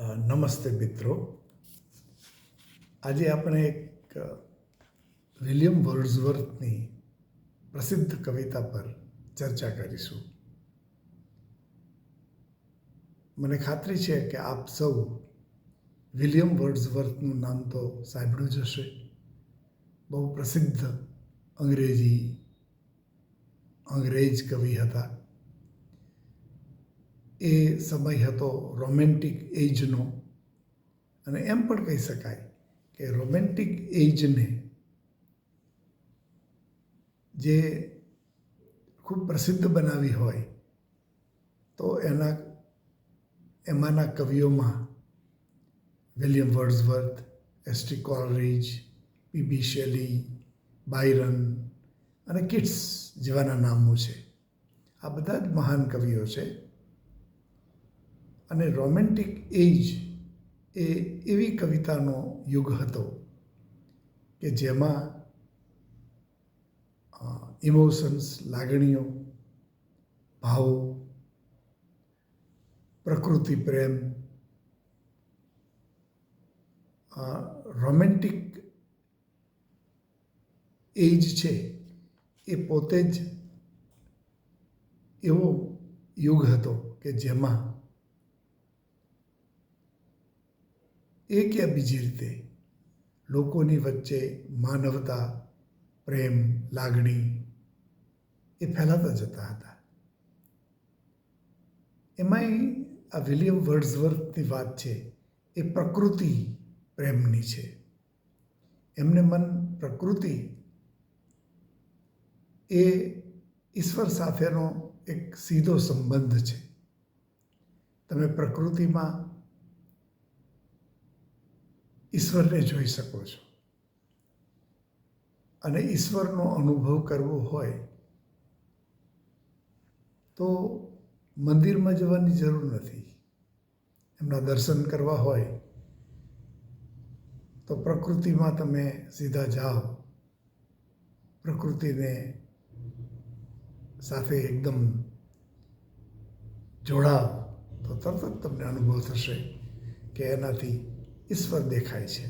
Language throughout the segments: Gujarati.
નમસ્તે મિત્રો. આજે આપણે એક વિલિયમ વર્ડ્સવર્થની પ્રસિદ્ધ કવિતા પર ચર્ચા કરીશું. મને ખાતરી છે કે આપ સૌ વિલિયમ વર્ડ્સવર્થનું નામ તો સાંભળ્યું જ હશે. બહુ પ્રસિદ્ધ અંગ્રેજ કવિ હતા. એ સમય હતો રોમેન્ટિક એજનો, અને એમ પણ કહી શકાય કે રોમેન્ટિક એજને જે ખૂબ પ્રસિદ્ધ બનાવી હોય તો એમાંના કવિઓમાં વિલિયમ વર્ડ્સવર્થ, એસટી કોલરીજ, પીબી શેલી, બાયરન અને કિટ્સ જેવાના નામો છે. આ બધા જ મહાન કવિઓ છે. અને રોમેન્ટિક એજ એ એવી કવિતાનો યુગ હતો કે જેમાં ઇમોશન્સ, લાગણીઓ, ભાવો, પ્રકૃતિ પ્રેમ, રોમેન્ટિક એજ છે એ પોતે જ એવો યુગ હતો કે જેમાં એક યા બીજી રીતે લોકોની વચ્ચે માનવતા, પ્રેમ, લાગણી એ ફેલાતા જતા હતા. એમાંય આ વિલિયમ વર્ડ્સવર્થની વાત છે એ પ્રકૃતિ પ્રેમની છે. એમને મન પ્રકૃતિ એ ઈશ્વર સાથેનો એક સીધો સંબંધ છે. તમે પ્રકૃતિમાં ઈશ્વરને જોઈ શકો છો, અને ઈશ્વરનો અનુભવ કરવો હોય તો મંદિરમાં જવાની જરૂર નથી. એમના દર્શન કરવા હોય તો પ્રકૃતિમાં તમે સીધા જાઓ, પ્રકૃતિને સાથે એકદમ જોડાવ તો તરત જ તમને અનુભવ થશે કે એનાથી ઈશ્વર દેખાય છે.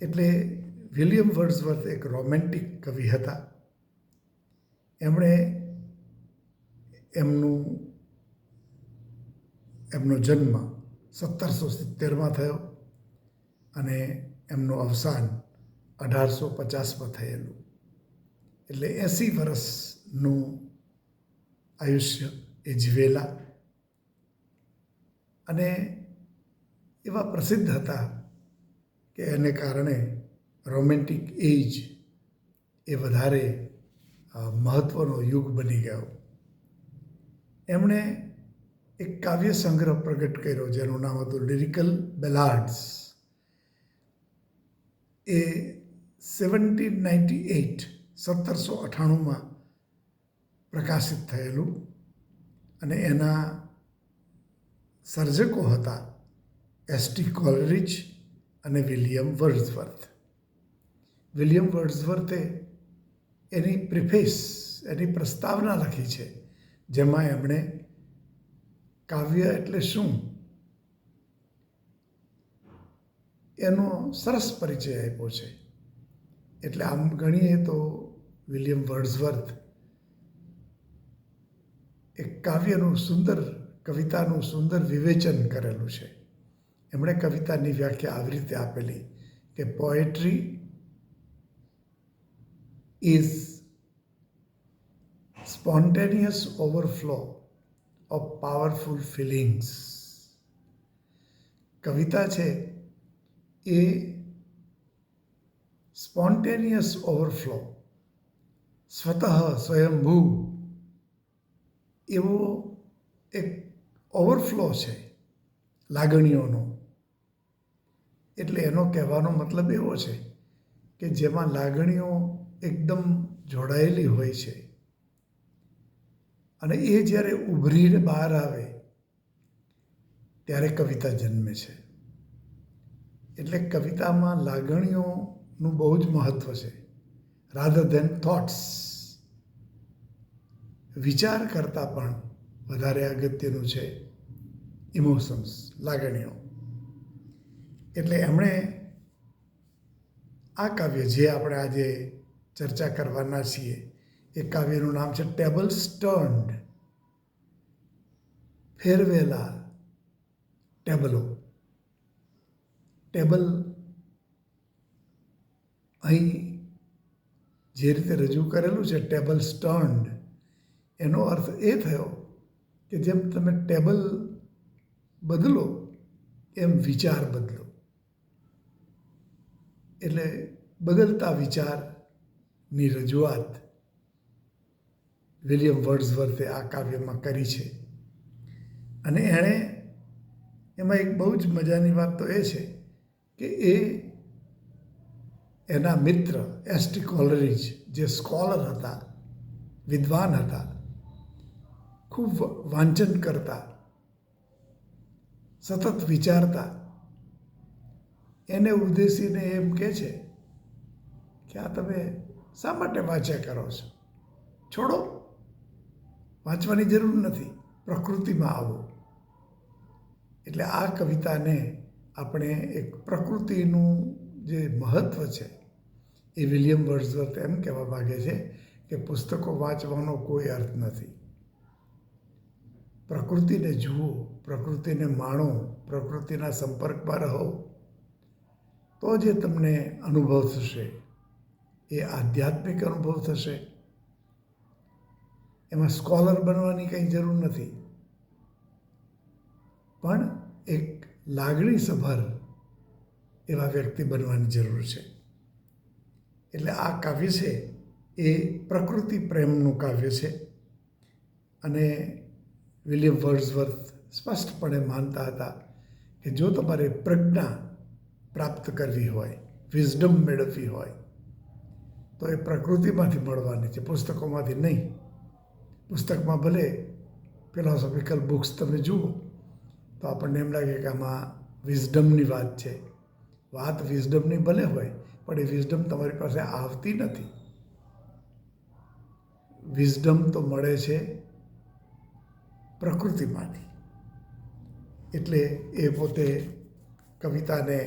એટલે વિલિયમ વર્ડ્સવર્થ એક રોમેન્ટિક કવિ હતા. એમણે એમનો જન્મ 1770માં થયો અને એમનું અવસાન 1850માં થયેલું. એટલે 80 વર્ષનું આયુષ્ય એ જીવેલા. અને એવા પ્રસિદ્ધ હતા કે એને કારણે રોમેન્ટિક એજ એ વધારે મહત્ત્વનો યુગ બની ગયો. એમણે એક કાવ્ય સંગ્રહ પ્રગટ કર્યો જેનું નામ હતું લિરિકલ બેલાડ્સ. એ 1798 પ્રકાશિત થયેલું, અને એના સર્જકો હતા એસટી કોલરીજ અને વિલિયમ વર્ડ્સવર્થ. વિલિયમ વર્ડ્સવર્થે એની પ્રિફેસ, એની પ્રસ્તાવના લખી છે, જેમાં એમણે કાવ્ય એટલે શું એનો સરસ પરિચય આપ્યો છે. એટલે આમ ગણીએ તો વિલિયમ વર્ડ્સવર્થ એક કવિતાનું સુંદર વિવેચન કરેલું છે. એમણે કવિતાની વ્યાખ્યા આવી રીતે આપેલી કે poetry is spontaneous overflow of powerful feelings. કવિતા છે એ સ્પોન્ટેનિયસ ઓવરફ્લો, સ્વયંભૂ એવો એક ઓવરફ્લો છે લાગણીઓનો. એટલે એનો કહેવાનો મતલબ એવો છે કે જેમાં લાગણીઓ એકદમ જોડાયેલી હોય છે, અને એ જ્યારે ઉભરીને બહાર આવે ત્યારે કવિતા જન્મે છે. એટલે કવિતામાં લાગણીઓનું બહુ જ મહત્ત્વ છે. રાધર ધેન થોટ્સ, વિચાર કરતાં પણ વધારે અગત્યનું છે ઇમોશન્સ, લાગણીઓ. એટલે એમણે આ કાવ્ય જે આપણે આજે ચર્ચા કરવાના છીએ એ કાવ્યનું નામ છે ટેબલ્સ ટર્ન્ડ. ફેરવેલા ટેબલો. ટેબલ અહીં જે રીતે રજૂ કરેલું છે ટેબલ્સ ટર્ન્ડ, એનો અર્થ એ થયો કે જેમ તમે ટેબલ બદલો એમ વિચાર બદલો. એટલે બદલતા વિચારની રજૂઆત વિલિયમ વર્ડ્સવર્થે આ કાવ્યમાં કરી છે. અને એણે એમાં એક બહુ જ મજાની વાત તો એ છે કે એના મિત્ર એસટી કોલરીજ, જે સ્કોલર હતા, વિદ્વાન હતા, ખૂબ વાંચન કરતા, સતત વિચારતા, એને ઉદ્દેશીને એમ કહે છે કે આ તમે શા માટે વાંચ્યા કરો છો? છોડો, વાંચવાની જરૂર નથી, પ્રકૃતિમાં આવો. એટલે આ કવિતાને આપણે એક પ્રકૃતિનું જે મહત્ત્વ છે એ વિલિયમ વર્ડ્સવર્થ એમ કહેવા માગે છે કે પુસ્તકો વાંચવાનો કોઈ અર્થ નથી. પ્રકૃતિને જુઓ, પ્રકૃતિને માણો, પ્રકૃતિના સંપર્કમાં રહો, તો જે તમને અનુભવ થશે એ આધ્યાત્મિક અનુભવ થશે. એમાં સ્કોલર બનવાની કંઈ જરૂર નથી, પણ એક લાગણીસભર એવા વ્યક્તિ બનવાની જરૂર છે. એટલે આ કાવ્ય છે એ પ્રકૃતિ પ્રેમનું કાવ્ય છે. અને વિલિયમ વર્ડ્સવર્થ સ્પષ્ટપણે માનતા હતા કે જો તમારે પ્રજ્ઞા પ્રાપ્ત કરવી હોય, વિઝડમ મેળવવી હોય, તો એ પ્રકૃતિમાંથી મળવાની છે, પુસ્તકોમાંથી નહીં. પુસ્તકમાં ભલે ફિલોસોફિકલ બુક્સ તમે જુઓ તો આપણને એમ લાગે કે આમાં વિઝડમની વાત છે. વાત વિઝડમની ભલે હોય, પણ એ વિઝડમ તમારી પાસે આવતી નથી. વિઝડમ તો મળે છે પ્રકૃતિમાંથી. એટલે એ પોતે કવિતાને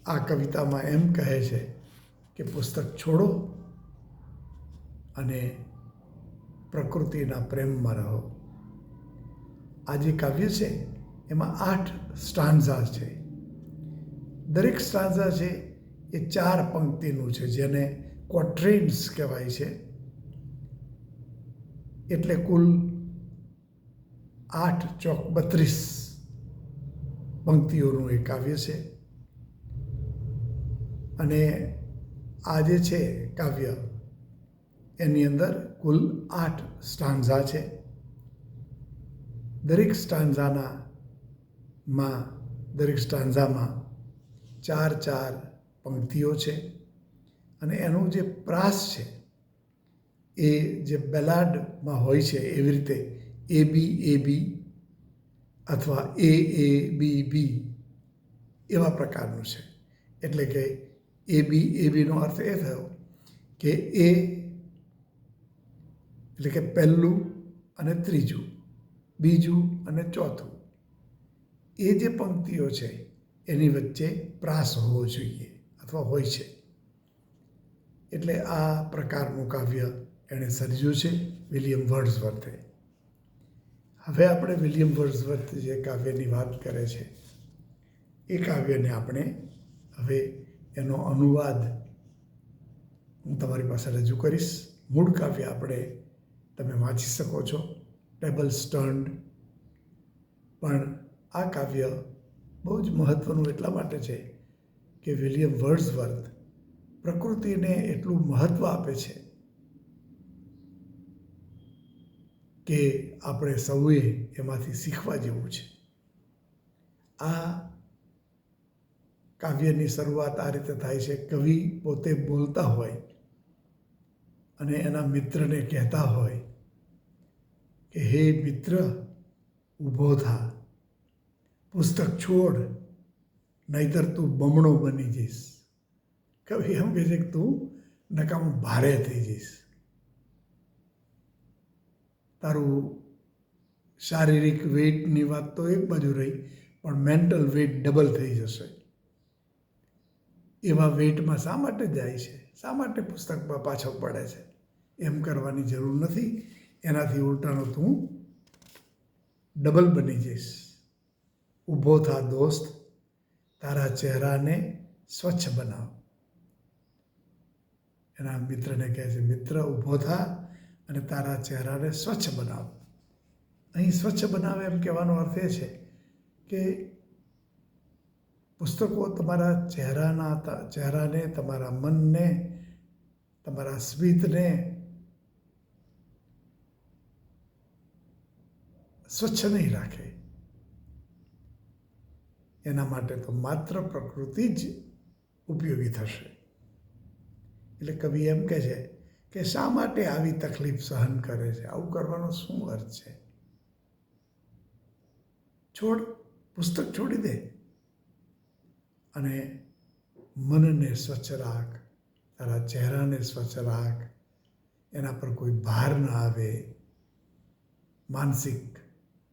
આ કવિતામાં એમ કહે છે કે પુસ્તક છોડો અને પ્રકૃતિના પ્રેમમાં રહો. આ જે કાવ્ય છે એમાં 8 સ્ટાન્ઝા છે. દરેક સ્ટાન્ઝા છે એ 4 પંક્તિનું છે, જેને ક્વોટ્રેન્સ કહેવાય છે. એટલે કુલ 8 ચોક 32 પંક્તિઓનું એ કાવ્ય છે. અને આ જે છે કાવ્ય એની અંદર કુલ 8 સ્ટાન્ઝા છે. દરેક સ્ટાન્ઝામાં 4 પંક્તિઓ છે. અને એનું જે પ્રાસ છે એ જે બેલાડમાં હોય છે એવી રીતે એ બી અથવા એ બી એવા પ્રકારનું છે. એટલે કે એ બીનો અર્થ એ થયો કે એટલે કે પહેલું અને ત્રીજું, બીજું અને ચોથું, એ જે પંક્તિઓ છે એની વચ્ચે પ્રાસ હોવો જોઈએ અથવા હોય છે. એટલે આ પ્રકારનું કાવ્ય એણે સર્જ્યું છે વિલિયમ વર્ડ્સવર્થે. હવે આપણે વિલિયમ વર્ડ્સવર્થ જે કાવ્યની વાત કરે છે એ કાવ્યને આપણે હવે એનો અનુવાદ હું તમારી પાસે રજૂ કરીશ. મૂળ કાવ્ય તમે વાંચી શકો છો, ટેબલ્સ ટર્ન્ડ. પણ આ કાવ્ય બહુ જ મહત્ત્વનું એટલા માટે છે કે વિલિયમ વર્ડ્સવર્થ પ્રકૃતિને એટલું મહત્ત્વ આપે છે કે આપણે સૌએ એમાંથી શીખવા જેવું છે. આ કાવ્યની શરૂઆત આ રીતે થાય છે. કવિ પોતે બોલતા હોય અને એના મિત્રને કહેતા હોય કે હે મિત્ર, ઊભો થા, પુસ્તક છોડ, નહીતર તું બમણો બની જઈશ. કવિ એમ કહે છે કે તું નકામું ભારે થઈ જઈશ, તારું શારીરિક વેઇટની વાત તો એક બાજુ રહી, પણ મેન્ટલ વેઇટ ડબલ થઈ જશે. એવા વેઇટમાં શા માટે જાય છે, શા માટે પુસ્તકમાં પાછો પડે છે, એમ કરવાની જરૂર નથી. એનાથી ઉલટાનો તું ડબલ બની જઈશ. ઊભો થા દોસ્ત, તારા ચહેરાને સ્વચ્છ બનાવ. એના મિત્રને કહે છે, મિત્ર ઊભો થા અને તારા ચહેરાને સ્વચ્છ બનાવ. અહીં સ્વચ્છ બનાવે એમ કહેવાનો અર્થ એ છે કે પુસ્તકો તમારા ચહેરાને, તમારા મનને, તમારા સ્મિતને સ્વચ્છ નહીં રાખે. એના માટે તો માત્ર પ્રકૃતિ જ ઉપયોગી થશે. એટલે કવિ એમ કહે છે કે શા માટે આવી તકલીફ સહન કરે છે, આવું કરવાનો શું અર્થ છે? છોડ, પુસ્તક છોડી દે અને મનને સ્વચ્છ રાખ, તારા ચહેરાને સ્વચ્છ રાખ, એના પર કોઈ ભાર ન આવે, માનસિક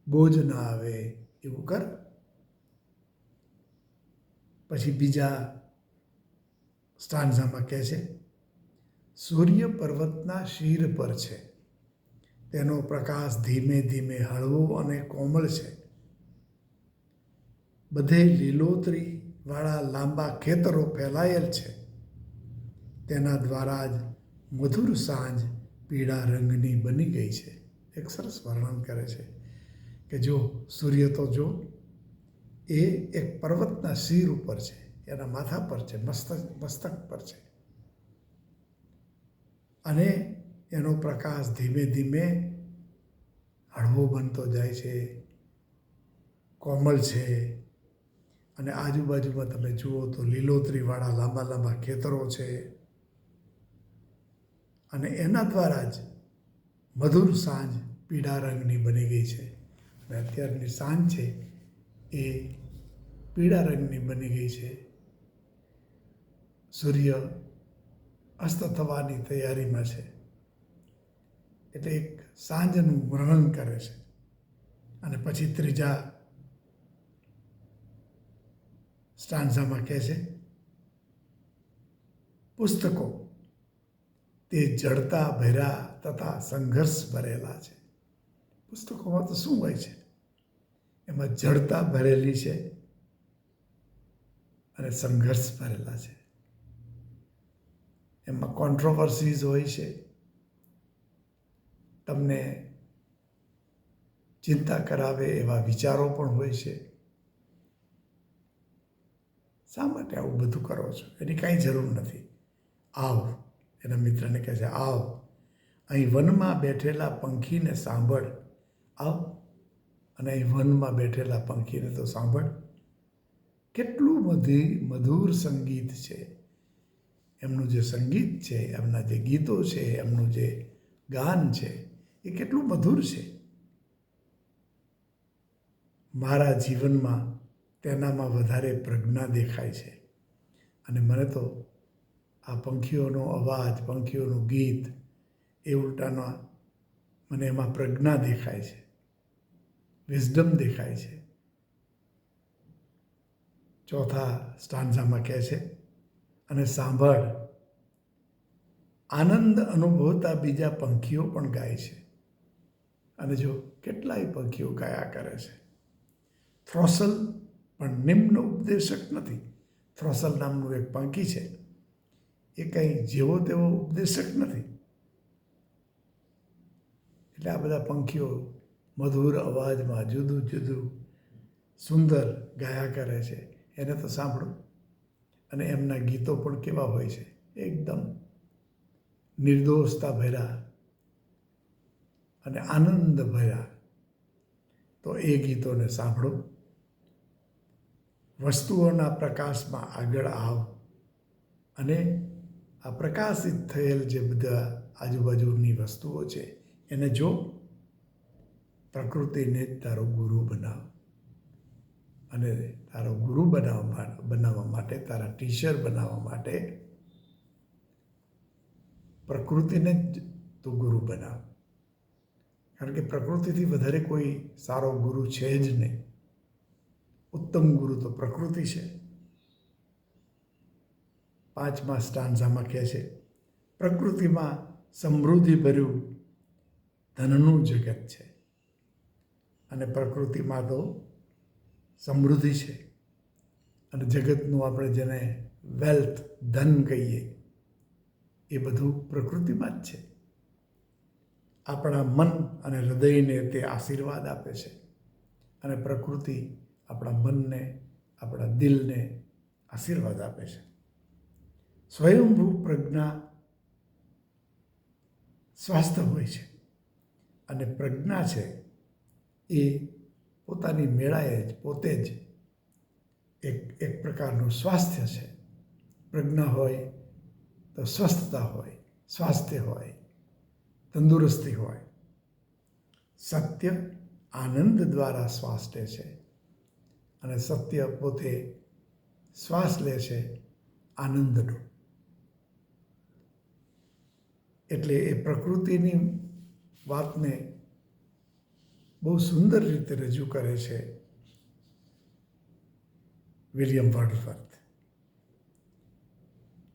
બોજ ન આવે, એવું કર. પછી બીજા સ્ટાન્ઝામાં કહે છે, સૂર્ય પર્વતના શિર પર છે, તેનો પ્રકાશ ધીમે ધીમે હળવો અને કોમળ છે. બધે લીલોતરી વાળા લાંબા ખેતરો ફેલાયેલ છે, તેના દ્વારા જ મધુર સાંજ પીળા રંગની બની ગઈ છે. એક સરસ વર્ણન કરે છે કે જો સૂર્ય તો જો એ એક પર્વતના શિર ઉપર છે, એના માથા પર છે, મસ્તક પર છે, અને એનો પ્રકાશ ધીમે ધીમે હળવો બનતો જાય છે, કોમળ છે, અને આજુબાજુમાં તમે જુઓ તો લીલોતરીવાળા લાંબા લાંબા ખેતરો છે, અને એના દ્વારા જ મધુર સાંજ પીળા રંગની બની ગઈ છે. અને અત્યારની સાંજ છે એ પીળા રંગની બની ગઈ છે. સૂર્ય અસ્ત થવાની તૈયારીમાં છે. એટલે એક સાંજનું વર્ણન કરે છે. અને પછી ત્રીજા સ્ટાન્ઝામાં કહે છે, પુસ્તકો તે જડતા ભર્યા તથા સંઘર્ષ ભરેલા છે. પુસ્તકોમાં તો શું હોય છે? એમાં જડતા ભરેલી છે અને સંઘર્ષ ભરેલા છે. એમાં કોન્ટ્રોવર્સીઝ હોય છે, તમને ચિંતા કરાવે એવા વિચારો પણ હોય છે. શા માટે આવું બધું કરો છો? એની કાંઈ જરૂર નથી. આવ, એના મિત્રને કહે છે, આવ અહીં વનમાં બેઠેલા પંખીને સાંભળ. આવ અને અહીં વનમાં બેઠેલા પંખીને તો સાંભળ. કેટલું મધુર સંગીત છે. એમનું જે સંગીત છે, એમના જે ગીતો છે, એમનું જે ગાન છે, એ કેટલું મધુર છે. મારા જીવનમાં તેનામાં વધારે પ્રજ્ઞા દેખાય છે. અને મને તો આ પંખીઓનો અવાજ, પંખીઓનું ગીત, એ ઉલટાના મને એમાં પ્રજ્ઞા દેખાય છે, વિઝડમ દેખાય છે. ચોથા સ્ટાન્ઝામાં કહે છે, અને સાંભળ, આનંદ અનુભવતા બીજા પંખીઓ પણ ગાય છે. અને જો કેટલાય પંખીઓ ગાયા કરે છે. થ્રોસલ પણ નિમ્ન ઉપદેશક નથી. થ્રોસલ નામનું એક પંખી છે, એ કંઈ જેવો તેવો ઉપદેશક નથી. એટલે આ બધા પંખીઓ મધુર અવાજમાં જુદું જુદું સુંદર ગાયા કરે છે. એને તો સાંભળો. અને એમના ગીતો પણ કેવા હોય છે? એકદમ નિર્દોષતા ભર્યા અને આનંદ ભર્યા. તો એ ગીતોને સાંભળો. વસ્તુઓના પ્રકાશમાં આગળ આવ અને આ પ્રકાશિત થયેલ જે બધા આજુબાજુની વસ્તુઓ છે એને જો. પ્રકૃતિને જ તારો ગુરુ બનાવ. અને તારો ગુરુ બનાવવા માટે, તારા ટીચર બનાવવા માટે પ્રકૃતિને જ તું ગુરુ બનાવ. કારણ કે પ્રકૃતિથી વધારે કોઈ સારો ગુરુ છે જ નહીં. ઉત્તમ ગુરુ તો પ્રકૃતિ છે. 5મા સ્ટાન્ઝામાં કહે છે, પ્રકૃતિમાં સમૃદ્ધિ ભર્યું ધનનું જગત છે. અને પ્રકૃતિમાં તો સમૃદ્ધિ છે. અને જગતનું આપણે જેને વેલ્થ, ધન કહીએ, એ બધું પ્રકૃતિમાં જ છે. આપણા મન અને હૃદયને તે આશીર્વાદ આપે છે. અને પ્રકૃતિ આપણા મનને, આપણા દિલને આશીર્વાદ આપે છે. સ્વયંભૂ પ્રજ્ઞા સ્વાસ્થ્ય હોય છે. અને પ્રજ્ઞા છે એ પોતાની મેળાએ જ પોતે જ એક પ્રકારનું સ્વાસ્થ્ય છે. પ્રજ્ઞા હોય તો સ્વસ્થતા હોય, સ્વાસ્થ્ય હોય, તંદુરસ્તી હોય. સત્ય આનંદ દ્વારા શ્વાસ લે છે. અને સત્ય પોતે શ્વાસ લે છે આનંદનો. એટલે એ પ્રકૃતિની વાતને બહુ સુંદર રીતે રજૂ કરે છે વિલિયમ વર્ડસવર્થ.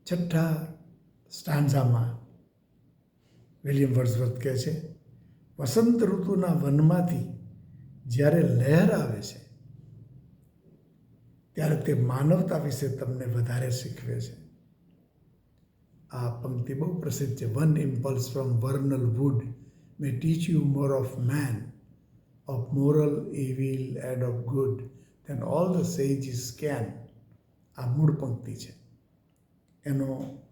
6ઠા સ્ટાન્ઝામાં વિલિયમ વર્ડસવર્થ કહે છે, વસંત ઋતુના વનમાંથી જ્યારે લહેર આવે છે ત્યારે તે માનવતા વિશે તમને વધારે શીખવે છે. આ પંક્તિ બહુ પ્રસિદ્ધ છે. One impulse from vernal wood may teach you more of man, of moral evil and of good than all the sages can. આ મૂળ પંક્તિ છે. એનો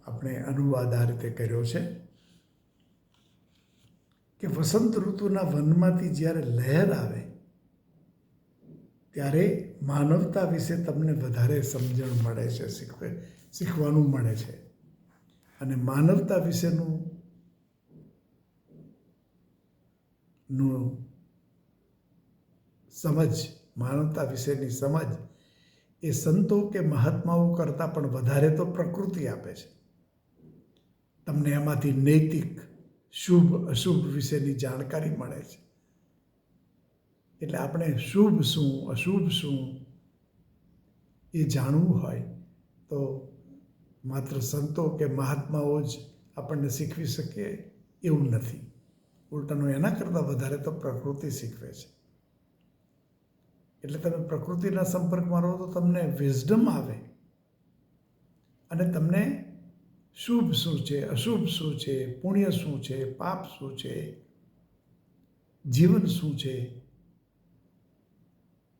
આપણે અનુવાદ આ રીતે કર્યો છે કે વસંત ઋતુના વનમાંથી જ્યારે લહેર આવે ત્યારે માનવતા વિશે તમને વધારે સમજણ મળે છે, શીખવાનું મળે છે. અને માનવતા વિશેનું સમજ, માનવતા વિશેની સમજ એ સંતો કે મહાત્માઓ કરતાં પણ વધારે તો પ્રકૃતિ આપે છે. તમને એમાંથી નૈતિક, શુભ અશુભ વિશેની જાણકારી મળે છે. એટલે આપણે શુભ શું, અશુભ શું એ જાણવું હોય તો માત્ર સંતો કે મહાત્માઓ જ આપણને શીખવી શકે એવું નથી. ઉલટાનું એના કરતાં વધારે તો પ્રકૃતિ શીખવે છે. એટલે તમે પ્રકૃતિના સંપર્કમાં રહો તો તમને વિઝડમ આવે. અને તમને શુભ શું છે, અશુભ શું છે, પુણ્ય શું છે, પાપ શું છે, જીવન શું છે,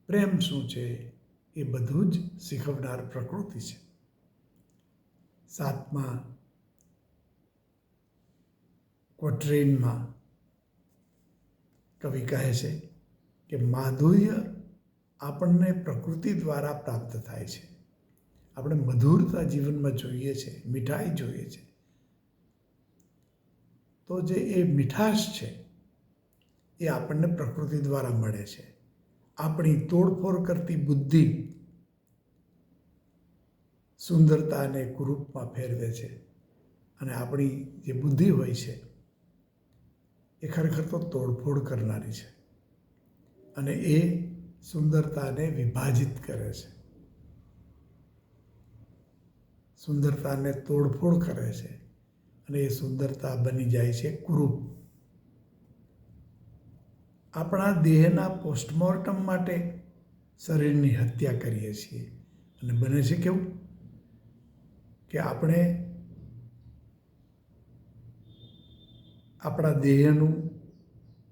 પ્રેમ શું છે, એ બધું જ શીખવનાર પ્રકૃતિ છે. 7મા ક્વોટ્રેનમાં કવિ કહે છે કે માધુર્ય આપણને પ્રકૃતિ દ્વારા પ્રાપ્ત થાય છે. આપણે મધુરતા જીવનમાં જોઈએ છે, મીઠાઈ જોઈએ છે. તો જે એ મીઠાશ છે એ આપણને પ્રકૃતિ દ્વારા મળે છે. આપણી તોડફોડ કરતી બુદ્ધિ સુંદરતાને કુરૂપમાં ફેરવે છે. અને આપણી જે બુદ્ધિ હોય છે એ ખરેખર તો તોડફોડ કરનારી છે. અને એ સુંદરતાને વિભાજિત કરે છે, સુંદરતાને તોડફોડ કરે છે. અને એ સુંદરતા બની જાય છે કુરૂપ. આપણા દેહના પોસ્ટમોર્ટમ માટે શરીરની હત્યા કરીએ છીએ. અને બને છે કેવું કે આપણે આપણા દેહનું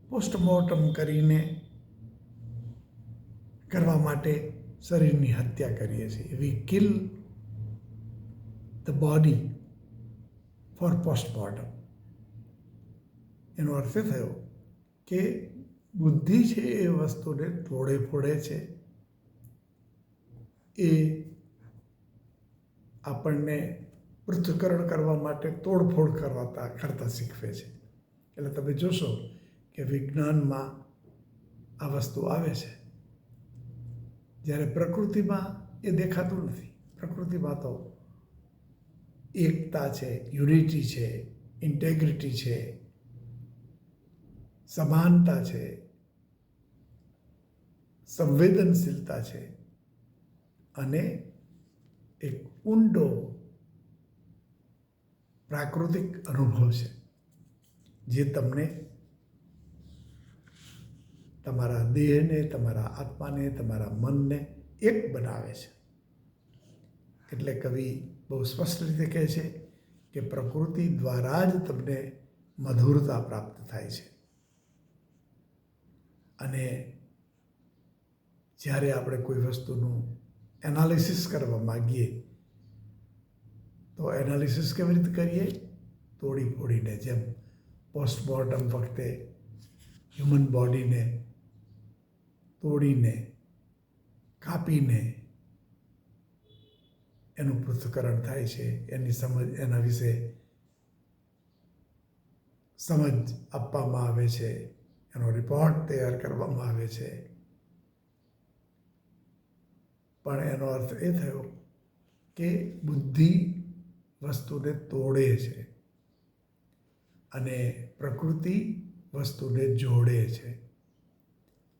પોસ્ટમોર્ટમ કરવા માટે શરીરની હત્યા કરીએ છીએ. We kill the body for postmortem. એનો અર્થ એ થયો કે બુદ્ધિ છે એ વસ્તુને તોડે ફોડે છે. એ આપણને પૃથ્થકરણ કરવા માટે તોડફોડ કરતા શીખવે છે. એટલે તમે જોશો કે વિજ્ઞાનમાં આ વસ્તુ આવે છે, જ્યારે પ્રકૃતિમાં એ દેખાતું નથી. પ્રકૃતિમાં તો એકતા છે, યુનિટી છે, ઇન્ટેગ્રિટી છે, સમાનતા છે, સંવેદનશીલતા છે અને એક ઊંડો પ્રાકૃતિક અનુભવ છે જે તમને તમારા દેહને, તમારા આત્માને, તમારા મનને એક બનાવે છે. એટલે કવિ બહુ સ્પષ્ટ રીતે કહે છે કે પ્રકૃતિ દ્વારા જ તમને મધુરતા પ્રાપ્ત થાય છે. અને જ્યારે આપણે કોઈ વસ્તુનું એનાલિસિસ કરવા માગીએ તો એનાલિસિસ કેવી રીતે કરીએ? તોડી ફોડીને, જેમ પોસ્ટમોર્ટમ વખતે હ્યુમન બોડીને તોડીને, કાપીને એનું પૃથ્થકરણ થાય છે, એની સમજ, એના વિશે સમજ આપવામાં આવે છે, એનો રિપોર્ટ તૈયાર કરવામાં આવે છે. પણ એનો અર્થ એ થયો કે બુદ્ધિ વસ્તુને તોડે છે અને પ્રકૃતિ વસ્તુને જોડે છે.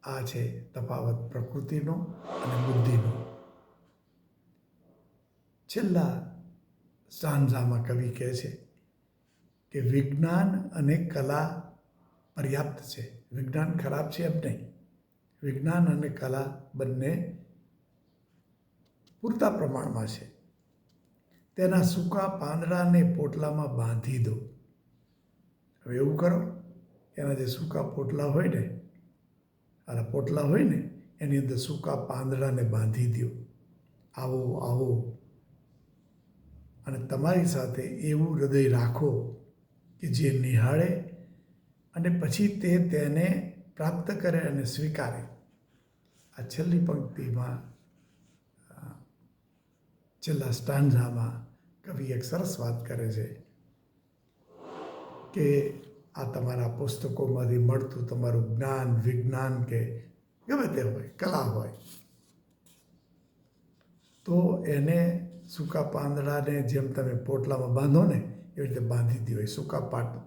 આ છે તફાવત પ્રકૃતિનો અને બુદ્ધિનો. છેલ્લા સ્ટાન્ઝામાં કવિ કહે છે કે વિજ્ઞાન અને કલા પર્યાપ્ત છે. વિજ્ઞાન ખરાબ છે એમ નહીં. વિજ્ઞાન અને કલા બંને પૂરતા પ્રમાણમાં છે. તેના સૂકા પાંદડાને પોટલામાં બાંધી દો. હવે એવું કરો, એના જે સૂકા પોટલા હોય ને, પોટલા હોય ને, એની અંદર સૂકા પાંદડાને બાંધી દો. આવો આવો, અને તમારી સાથે એવું હૃદય રાખો કે જે નિહાળે અને પછી તેને પ્રાપ્ત કરે અને સ્વીકારે. આ છેલ્લી પંક્તિમાં, છેલ્લા સ્ટાન્ઝામાં કવિ એક સરસ વાત કરે છે કે આ તમારા પુસ્તકોમાંથી મળતું તમારું જ્ઞાન, વિજ્ઞાન કે ગમે તે હોય, કલા હોય, તો એને સૂકા પાંદડાને જેમ તમે પોટલામાં બાંધો ને એવી રીતે બાંધી દો. એ સૂકા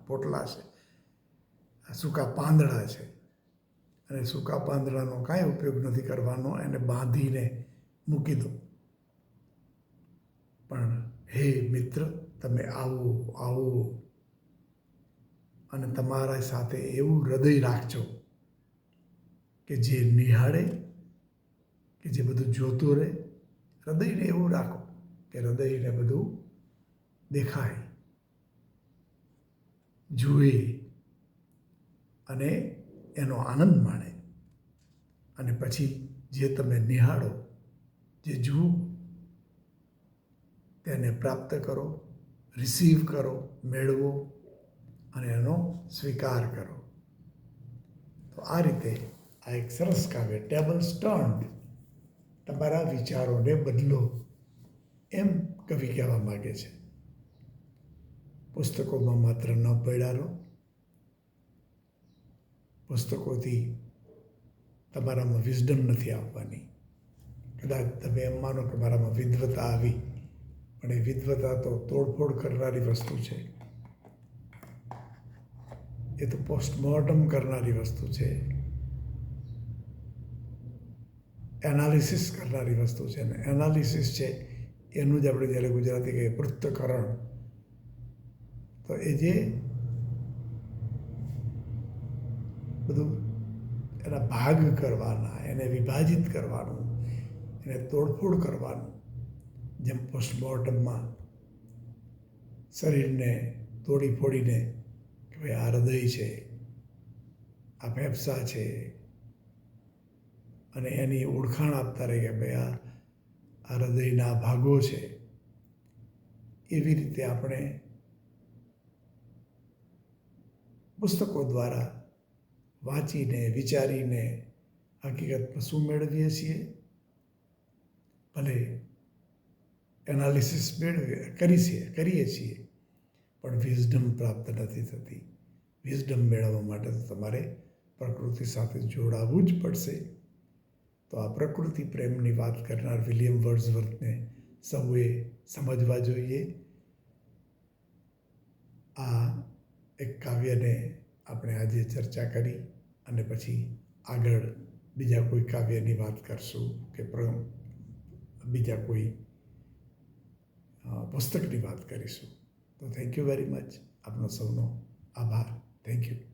પોટલા છે, આ સૂકા પાંદડા છે, અને સૂકા પાંદડાનો કાંઈ ઉપયોગ નથી કરવાનો, એને બાંધીને મૂકી દો. પણ હે મિત્ર, તમે આવો આવો, અને તમારા સાથે એવું હૃદય રાખજો કે જે નિહાળે, કે જે બધું જોતું રહે. હૃદયને એવું રાખો કે હૃદયને બધું દેખાય, જુએ અને એનો આનંદ માણે. અને પછી જે તમે નિહાળો, જે જુઓ, તેને પ્રાપ્ત કરો, રિસીવ કરો, મેળવો અને એનો સ્વીકાર કરો. તો આ રીતે આ એક સરસ કાવ્ય, ટેબલ્સ ટર્ન્ડ, તમારા વિચારોને બદલો, એમ કવિ કહેવા માગે છે. પુસ્તકોમાં માત્ર ન પડ્યા રહો. પુસ્તકોથી તમારામાં વિઝડમ નથી આવવાની. કદાચ તમે એમ માનો કે મારામાં વિદ્વતા આવી, પણ એ વિદ્વતા તો તોડફોડ કરનારી વસ્તુ છે. એ તો પોસ્ટમોર્ટમ કરનારી વસ્તુ છે, એનાલિસિસ કરનારી વસ્તુ છે. ને એનાલિસિસ છે એનું જ આપણે જ્યારે ગુજરાતી કહીએ પૃથ્થકરણ, તો એ જે બધું એના ભાગ કરવાના, એને વિભાજિત કરવાનું, એને તોડફોડ કરવાનું, જેમ પોસ્ટમોર્ટમમાં શરીરને તોડી ફોડીને કે ભાઈ આ હૃદય છે, આ ફેફસા છે, અને એની ઓળખાણ આપતા રહે કે ભાઈ આ હૃદયના ભાગો છે. એવી રીતે આપણે પુસ્તકો દ્વારા વાંચીને, વિચારીને હકીકતમાં શું મેળવીએ છીએ? ભલે એનાલિસિસ કરીએ છીએ, પણ વિઝડમ પ્રાપ્ત નથી થતી. વિઝડમ મેળવવા માટે તો તમારે પ્રકૃતિ સાથે જોડાવવું જ પડશે. તો આ પ્રકૃતિ પ્રેમની વાત કરનાર વિલિયમ વર્ડસવર્થને સૌએ સમજવા જોઈએ. આ એક કાવ્યને આપણે આજે ચર્ચા કરી અને પછી આગળ બીજા કોઈ કાવ્યની વાત કરશું કે બીજા કોઈ પુસ્તકની વાત કરીશું. તો થેન્ક યુ વેરી મચ. આપનો સૌનો આભાર. Thank you.